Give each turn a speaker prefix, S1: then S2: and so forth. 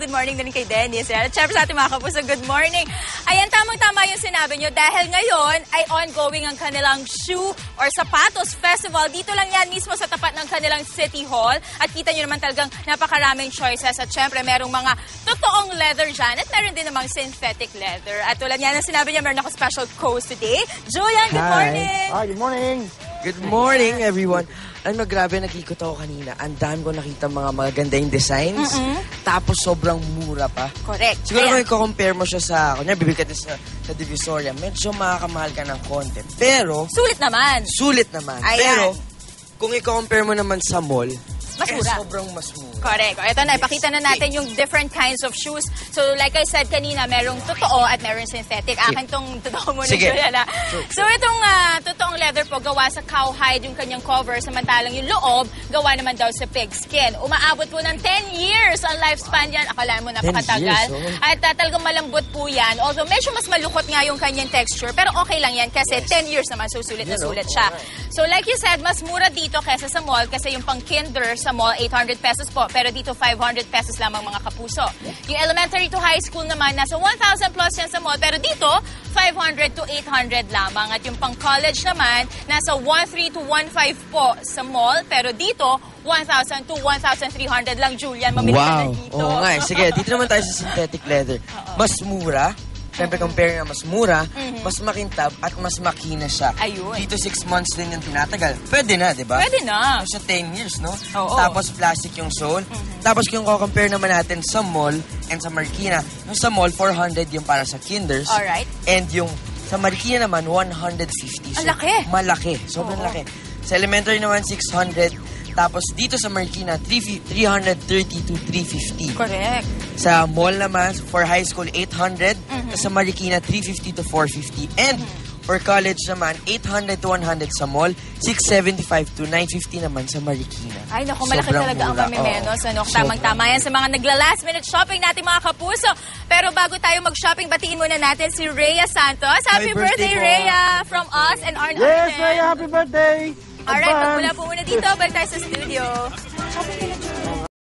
S1: good morning din kay Dennis. At syempre sa ating mga kapuso, good morning. Ayan, tamang-tama yung sinabi nyo dahil ngayon ay ongoing ang kanilang shoe or sapatos festival. Dito lang yan mismo sa tapat ng kanilang City Hall. At kita nyo naman talagang napakaraming choices. At syempre, merong mga totoong leather dyan at meron din namang synthetic leather. At tulad yan ang sinabi niya, meron ako special host today. Julian, good morning!
S2: Hi, good morning!
S3: Good morning, everyone. Ano, grabe, nag-ikot ako kanina. Ang dami ko nakita mga magandang designs. Tapos sobrang mura pa.
S1: Correct.
S3: Siguro kung i-compare mo siya sa, kunya, bibig ka sa Divisoria, medyo makakamahal ka ng konti. Pero,
S1: sulit naman.
S3: Sulit naman.
S1: Ayan.
S3: Pero, kung i-compare mo naman sa mall,
S1: mas mura.
S3: sobrang mas mura.
S1: Correct. Ito na, ipakita na natin yung different kinds of shoes. So, like I said kanina, merong totoo at merong synthetic. Akin tong totoo muna, Julian. So, itong totoong leather po, gawa sa cowhide yung kanyang cover. Samantalang yung loob, gawa naman daw sa pig skin. Umaabot po ng 10 years ang lifespan yan. Akala mo napakatagal. At talagang malambot po yan. Although, medyo mas malukot nga yung kanyang texture. Pero okay lang yan kasi 10 years naman, so sulit na sulit siya. So, like you said, mas mura dito kesa sa mall kasi yung pang kinder sa mall, 800 pesos po. Pero dito, 500 pesos lamang mga kapuso. Yung elementary to high school naman, nasa 1,000 plus yan sa mall. Pero dito, 500 to 800 lamang. At yung pang college naman, nasa 1,300 to 1,500 po sa mall. Pero dito, 1,000 to 1,300 lang, Julian. Mamili ka na dito.
S3: Oo nga. Sige, dito naman tayo sa synthetic leather. Mas mura. Siyempre, compare nga mas mura, mas makintab, at mas makina siya.
S1: Ayun.
S3: Dito, 6 months din yung tinatagal. Pwede na, di ba?
S1: Pwede na.
S3: Sa 10 years, no?
S1: Oo.
S3: Tapos, plastic yung sole. Tapos, kung compare naman natin sa mall and sa Marikina, yung sa mall, 400 yung para sa kinders.
S1: Alright.
S3: And yung sa Marikina naman, 150. So,
S1: ang laki.
S3: Malaki. Sobrang laki. Sa elementary naman, 600. Tapos dito sa Marikina, 330 to 350.
S1: Correct.
S3: Sa mall naman, for high school, 800. Sa Marikina, 350 to 450. And for college naman, 800 to 100 sa mall, 675 to 950 naman sa Marikina.
S1: Ay, naku, malaki
S3: Sobrang
S1: talaga ang
S3: mura.
S1: mamimenos. Ano, tamang-tama yan sa mga nagla-last minute shopping natin, mga kapuso. Pero bago tayo mag-shopping, batiin muna natin si Rhea Santos. Happy birthday, Rhea, from us and Arn
S2: Yes, Rhea, happy birthday!
S1: Alright, magmula po muna dito. Balik tayo sa studio. Shopping ka lang.